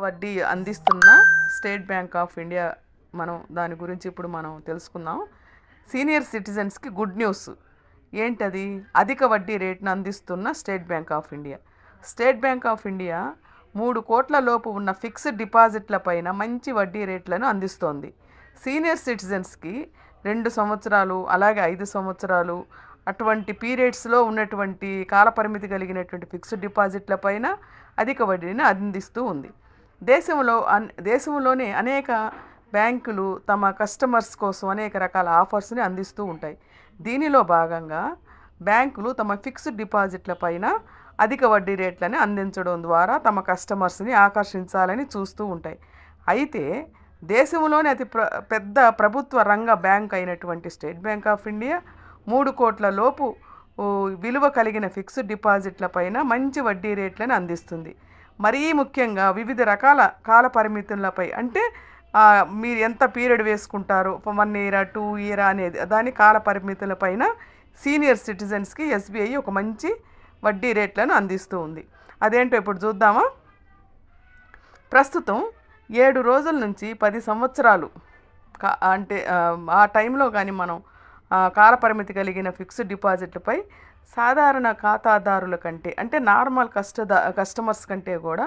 వడ్డీ అందిస్తున్న state bank of India దాని గురించి ఇప్పుడు మనం తెలుసుకుందాం. సీనియర్ సిటిజన్స్కి గుడ్ న్యూస్ ఏంటది? అధిక వడ్డీ రేటును అందిస్తున్న state bank of India. State bank of India 3 కోట్ల లోపు ఉన్న ఫిక్స్డ్ డిపాజిట్ల పైన మంచి వడ్డీ రేట్లను అందిస్తోంది. సీనియర్ సిటిజన్స్కి 2 సంవత్సరాలు అలాగే 5 సంవత్సరాలు అటువంటి పీరియడ్స్లో ఉన్నటువంటి కాలపరిమితి కలిగినటువంటి ఫిక్స్డ్ డిపాజిట్ల పైన అధిక వడ్డీని అందిస్తూ ఉంది. దేశంలోనే అనేక బ్యాంకులు తమ కస్టమర్స్ కోసం అనేక రకాల ఆఫర్స్ని అందిస్తూ ఉంటాయి. దీనిలో భాగంగా బ్యాంకులు తమ ఫిక్స్డ్ డిపాజిట్ల పైన అధిక వడ్డీ రేట్లని అందించడం ద్వారా తమ కస్టమర్స్ని ఆకర్షించాలని చూస్తూ ఉంటాయి. అయితే దేశంలోనే పెద్ద ప్రభుత్వ రంగ బ్యాంక్ అయినటువంటి స్టేట్ బ్యాంక్ ఆఫ్ ఇండియా 3 కోట్ల లోపు విలువ కలిగిన ఫిక్స్డ్ డిపాజిట్ల పైన మంచి వడ్డీ రేట్లను అందిస్తుంది. మరీ ముఖ్యంగా వివిధ రకాల కాల పరిమితులపై, అంటే మీరు ఎంత పీరియడ్ వేసుకుంటారో 1 ఇయర్ 2 ఇయర్ అనేది దాని కాల పరిమితులపైన సీనియర్ సిటిజన్స్కి ఎస్బీఐ ఒక మంచి వడ్డీ రేట్లను అందిస్తూ ఉంది. అదేంటో ఇప్పుడు చూద్దామా. ప్రస్తుతం 7 రోజుల నుంచి 10 సంవత్సరాలు అంటే ఆ టైంలో కానీ మనం కాలపరిమితి కలిగిన ఫిక్స్డ్ డిపాజిట్లపై సాధారణ ఖాతాదారుల కంటే, అంటే నార్మల్ కస్టమర్స్ కంటే కూడా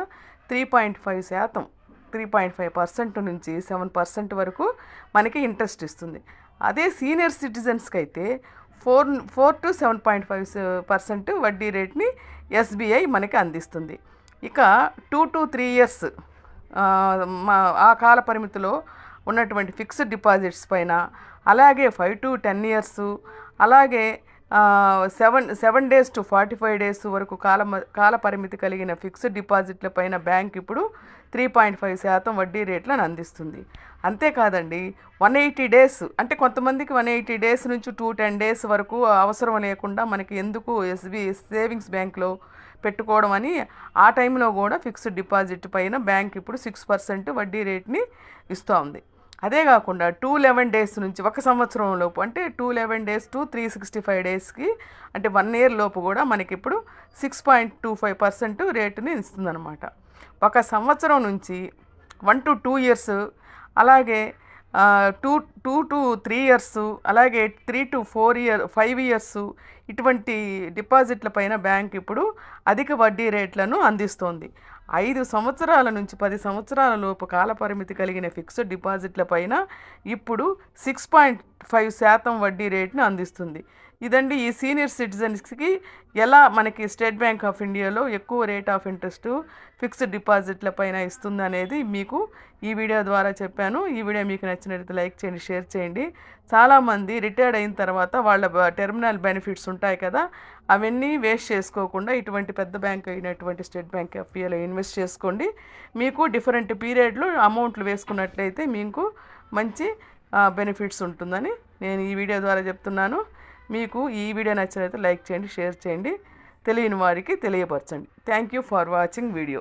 3.5% 3.5% నుంచి 7% వరకు మనకి ఇంట్రెస్ట్ ఇస్తుంది. అదే సీనియర్ సిటిజన్స్కి అయితే 4 to 7.5% వడ్డీ రేట్ని ఎస్బీఐ మనకి అందిస్తుంది. ఇక 2 to 3 years ఆ కాల పరిమితిలో ఉన్నటువంటి ఫిక్స్డ్ డిపాజిట్స్ పైన, అలాగే 5 to 10 years, అలాగే 7 days to 45 days వరకు కాల పరిమితి కలిగిన ఫిక్స్డ్ డిపాజిట్ల పైన బ్యాంక్ ఇప్పుడు 3.5% వడ్డీ రేట్లను అందిస్తుంది. అంతేకాదండి, 180 days, అంటే కొంతమందికి 180 days నుంచి 210 days వరకు అవసరం లేకుండా మనకి ఎందుకు సేవింగ్స్ బ్యాంక్లో పెట్టుకోవడం అని ఆ టైంలో కూడా ఫిక్స్డ్ డిపాజిట్ పైన బ్యాంక్ ఇప్పుడు 6% వడ్డీ రేట్ని ఇస్తూ ఉంది. అదే కాకుండా 211 days నుంచి 1 సంవత్సరం లోపు, అంటే 211 days to 365 daysకి, అంటే 1 year లోపు కూడా మనకి ఇప్పుడు 6.25% రేటుని ఇస్తుందన్నమాట. 1 సంవత్సరం నుంచి 1 to 2 years, అలాగే 2 to 3 years, అలాగే 3 to 5 years ఇటువంటి డిపాజిట్ల పైన బ్యాంక్ ఇప్పుడు అధిక వడ్డీ రేట్లను అందిస్తోంది. 5 సంవత్సరాల నుంచి 10 సంవత్సరాల లోపు కాలపరిమితి కలిగిన ఫిక్స్డ్ డిపాజిట్ల పైన ఇప్పుడు 6.5% వడ్డీ రేట్ను అందిస్తుంది. ఇదండి ఈ సీనియర్ సిటిజన్స్కి ఎలా మనకి స్టేట్ బ్యాంక్ ఆఫ్ ఇండియాలో ఎక్కువ రేట్ ఆఫ్ ఇంట్రెస్ట్ ఫిక్స్డ్ డిపాజిట్ల పైన ఇస్తుంది అనేది మీకు ఈ వీడియో ద్వారా చెప్పాను. ఈ వీడియో మీకు నచ్చినట్లయితే లైక్ చేయండి, షేర్ చేయండి. చాలామంది రిటైర్డ్ అయిన తర్వాత వాళ్ళ టెర్మినల్ బెనిఫిట్స్ ఉంటాయి కదా, అవన్నీ వేస్ట్ చేసుకోకుండా ఇటువంటి పెద్ద బ్యాంక్ అయినటువంటి స్టేట్ బ్యాంక్ ఆఫ్ ఇండియాలో ఇన్వెస్ట్ చేసుకోండి. మీకు డిఫరెంట్ పీరియడ్లో అమౌంట్లు వేసుకున్నట్లయితే మీకు మంచి బెనిఫిట్స్ ఉంటుందని నేను ఈ వీడియో ద్వారా చెప్తున్నాను. మీకు ఈ వీడియో నచ్చినట్లయితే లైక్ చేయండి, షేర్ చేయండి, తెలియని వారికి తెలియపరచండి. Thank you for watching video.